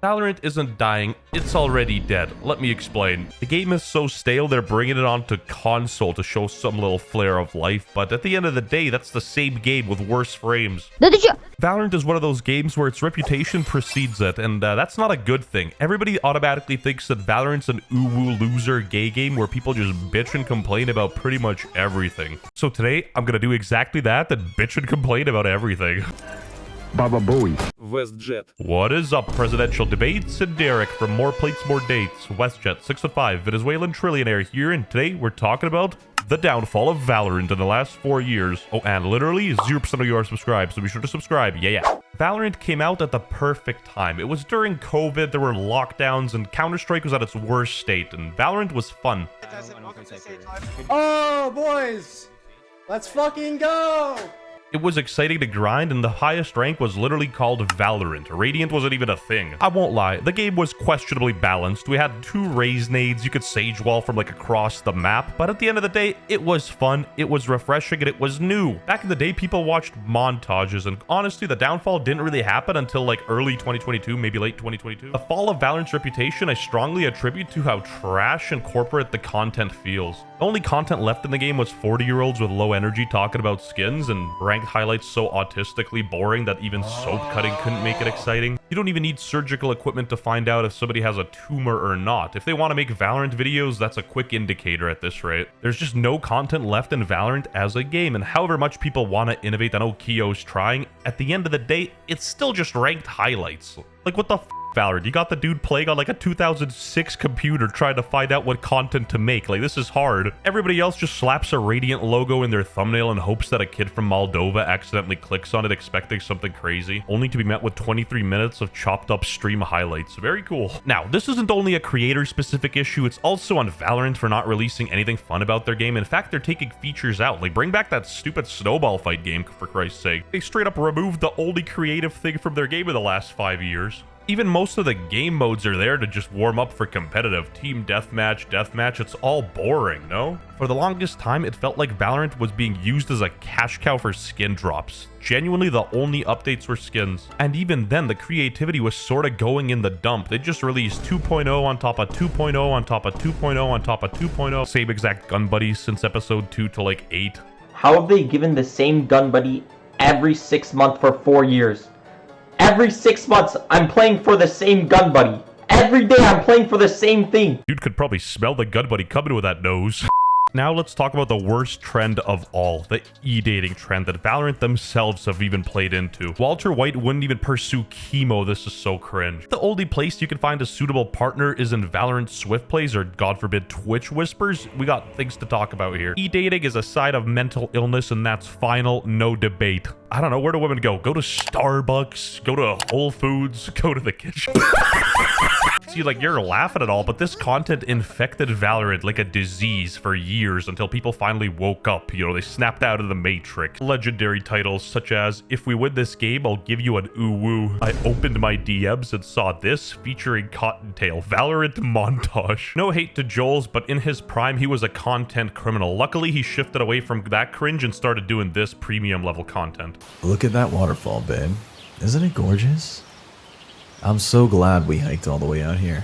Valorant isn't dying, it's already dead. Let me explain. The game is so stale, they're bringing it onto console to show some little flare of life, but at the end of the day, that's the same game with worse frames. Valorant is one of those games where its reputation precedes it, and that's not a good thing. Everybody automatically thinks that Valorant's an ooh-woo loser gay game where people just bitch and complain about pretty much everything. So today, I'm gonna do exactly that and bitch and complain about everything. Baba Bowie. WestJett. What is up, presidential debates? And Derek from More Plates, More Dates. WestJett, 6'5", Venezuelan trillionaire here, and today we're talking about the downfall of Valorant in the last 4 years. Oh, and literally 0% of you are subscribed, so be sure to subscribe. Yeah. Valorant came out at the perfect time. It was during COVID, there were lockdowns, and Counter-Strike was at its worst state, and Valorant was fun. Oh, boys! Let's fucking go! It was exciting to grind, and the highest rank was literally called Valorant. Radiant wasn't even a thing. I won't lie, the game was questionably balanced. We had 2 raise nades, you could sage wall from like across the map, but at the end of the day, it was fun, it was refreshing, and it was new. Back in the day, people watched montages, and honestly, the downfall didn't really happen until like early 2022, maybe late 2022. The fall of Valorant's reputation, I strongly attribute to how trash and corporate the content feels. The only content left in the game was 40-year-olds with low energy talking about skins, and ranked highlights so autistically boring that even soap cutting couldn't make it exciting. You don't even need surgical equipment to find out if somebody has a tumor or not. If they want to make Valorant videos, that's a quick indicator at this rate. There's just no content left in Valorant as a game, and however much people want to innovate, I know Kyo's trying, at the end of the day, it's still just ranked highlights. Like, what the f***, Valorant? You got the dude playing on like a 2006 computer trying to find out what content to make. Like, this is hard. Everybody else just slaps a Radiant logo in their thumbnail and hopes that a kid from Moldova accidentally clicks on it expecting something crazy, only to be met with 23 minutes of chopped up stream highlights. Very cool. Now, this isn't only a creator-specific issue, it's also on Valorant for not releasing anything fun about their game. In fact, they're taking features out. Like, bring back that stupid snowball fight game, for Christ's sake. They straight up removed the only creative thing from their game in the last 5 years. Even most of the game modes are there to just warm up for competitive. Team deathmatch, it's all boring, no? For the longest time, it felt like Valorant was being used as a cash cow for skin drops. Genuinely, the only updates were skins. And even then, the creativity was sort of going in the dump. They just released 2.0 on top of 2.0 on top of 2.0 on top of 2.0. Same exact gun buddies since episode 2 to like 8. How have they given the same gun buddy every 6 months for 4 years? Every 6 months, I'm playing for the same gun buddy. Every day, I'm playing for the same thing. Dude could probably smell the gun buddy coming with that nose. Now let's talk about the worst trend of all, the e-dating trend that Valorant themselves have even played into. Walter White wouldn't even pursue chemo, this is so cringe. The only place you can find a suitable partner is in Valorant Swift Plays or, God forbid, Twitch Whispers. We got things to talk about here. E-dating is a side of mental illness, and that's final, no debate. I don't know, where do women go? Go to Starbucks, go to Whole Foods, go to the kitchen. See, like, you're laughing at all, but this content infected Valorant like a disease for years until people finally woke up. You know, they snapped out of the matrix. Legendary titles such as, if we win this game, I'll give you an ooh-woo. I opened my DMs and saw this, featuring Cottontail. Valorant montage. No hate to Joel's, but in his prime, he was a content criminal. Luckily, he shifted away from that cringe and started doing this premium level content. Look at that waterfall, babe. Isn't it gorgeous? I'm so glad we hiked all the way out here.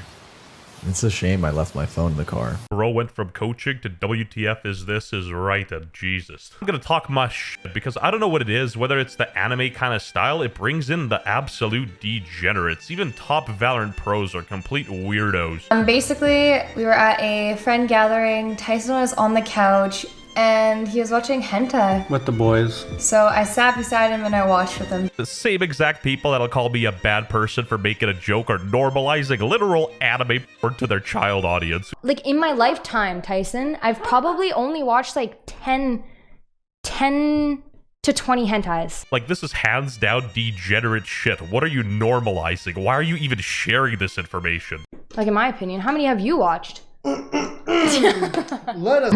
It's a shame I left my phone in the car. Bro went from coaching to WTF is this is right, and Jesus. I'm gonna talk my shit because I don't know what it is, whether it's the anime kind of style, it brings in the absolute degenerates. Even top Valorant pros are complete weirdos. Basically, we were at a friend gathering, Tyson was on the couch, and he was watching hentai With the boys. So I sat beside him and I watched with him. The same exact people that'll call me a bad person for making a joke are normalizing literal anime porn to their child audience. Like, in my lifetime, Tyson, I've probably only watched like 10 to 20 hentais. Like, this is hands down degenerate shit. What are you normalizing? Why are you even sharing this information? Like, in my opinion, how many have you watched? Let us...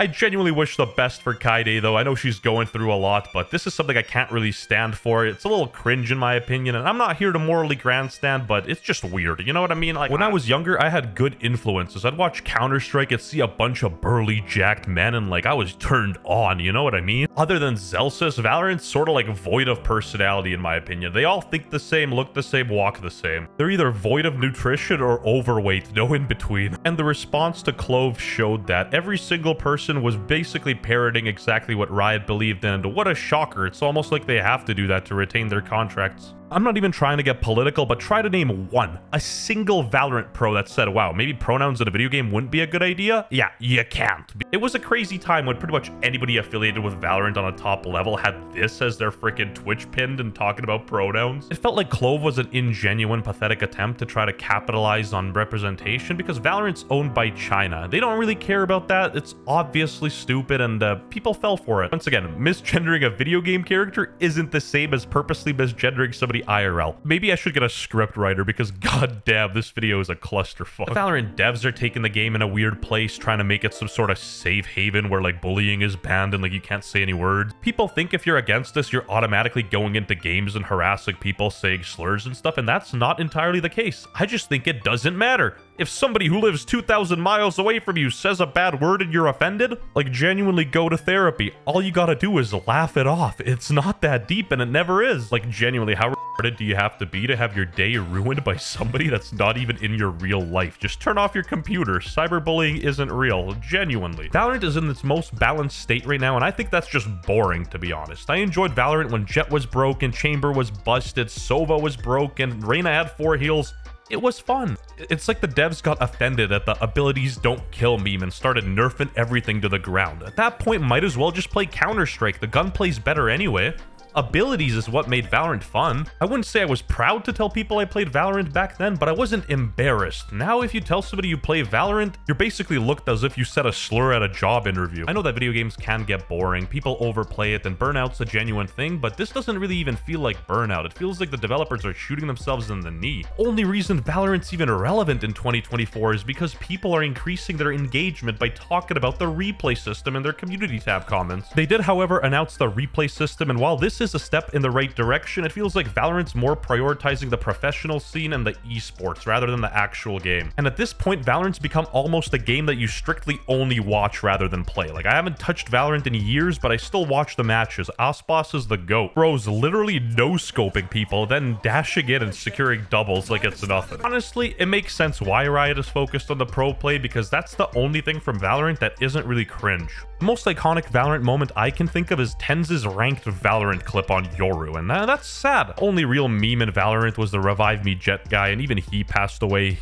I genuinely wish the best for Kaide, though. I know she's going through a lot, but this is something I can't really stand for. It's a little cringe in my opinion, and I'm not here to morally grandstand, but it's just weird. You know what I mean? Like, when I was younger, I had good influences. I'd watch Counter-Strike and see a bunch of burly, jacked men, and like, I was turned on, you know what I mean? Other than Celsius, Valorant's sort of like void of personality in my opinion. They all think the same, look the same, walk the same. They're either void of nutrition or overweight, no in between. And the response to Clove showed that every single person was basically parroting exactly what Riot believed in, and what a shocker. It's almost like they have to do that to retain their contracts. I'm not even trying to get political, but try to name a single Valorant pro that said, wow, maybe pronouns in a video game wouldn't be a good idea? Yeah, you can't. It was a crazy time when pretty much anybody affiliated with Valorant on a top level had this as their freaking Twitch pinned and talking about pronouns. It felt like Clove was an ingenuine, pathetic attempt to try to capitalize on representation because Valorant's owned by China. They don't really care about that. It's obviously stupid, and people fell for it. Once again, misgendering a video game character isn't the same as purposely misgendering somebody IRL. Maybe I should get a script writer because goddamn, this video is a clusterfuck. The Valorant devs are taking the game in a weird place, trying to make it some sort of safe haven where like bullying is banned and like you can't say any words. People think if you're against this, you're automatically going into games and harassing people, saying slurs and stuff, and that's not entirely the case. I just think it doesn't matter. If somebody who lives 2,000 miles away from you says a bad word and you're offended, like genuinely go to therapy. All you gotta do is laugh it off. It's not that deep and it never is. Like genuinely, how retarded do you have to have your day ruined by somebody that's not even in your real life? Just turn off your computer. Cyberbullying isn't real. Genuinely. Valorant is in its most balanced state right now, and I think that's just boring, to be honest. I enjoyed Valorant when Jett was broken, Chamber was busted, Sova was broken, Reyna had 4 heals. It was fun. It's like the devs got offended at the abilities don't kill meme and started nerfing everything to the ground. At that point, might as well just play Counter-Strike. The gun plays better anyway. Abilities is what made Valorant fun. I wouldn't say I was proud to tell people I played Valorant back then, but I wasn't embarrassed. Now, if you tell somebody you play Valorant, you're basically looked as if you said a slur at a job interview. I know that video games can get boring, people overplay it, and burnout's a genuine thing, but this doesn't really even feel like burnout. It feels like the developers are shooting themselves in the knee. Only reason Valorant's even relevant in 2024 is because people are increasing their engagement by talking about the replay system in their community tab comments. They did, however, announce the replay system, and while this is a step in the right direction, it feels like Valorant's more prioritizing the professional scene and the esports rather than the actual game. And at this point, Valorant's become almost a game that you strictly only watch rather than play. Like, I haven't touched Valorant in years, but I still watch the matches. Aspas is the GOAT. Bro's literally no-scoping people, then dashing in and securing doubles like it's nothing. Honestly, it makes sense why Riot is focused on the pro play, because that's the only thing from Valorant that isn't really cringe. The most iconic Valorant moment I can think of is Tenz's ranked Valorant clip on Yoru, and that's sad. Only real meme in Valorant was the revive me Jett guy, and even he passed away.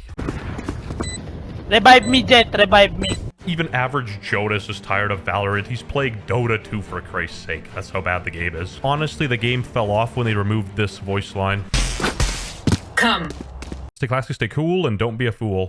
Revive me, Jett, revive me. Even average Jonas is tired of Valorant. He's playing Dota 2 for Christ's sake. That's how bad the game is. Honestly, the game fell off when they removed this voice line. Come. Stay classy, stay cool, and don't be a fool.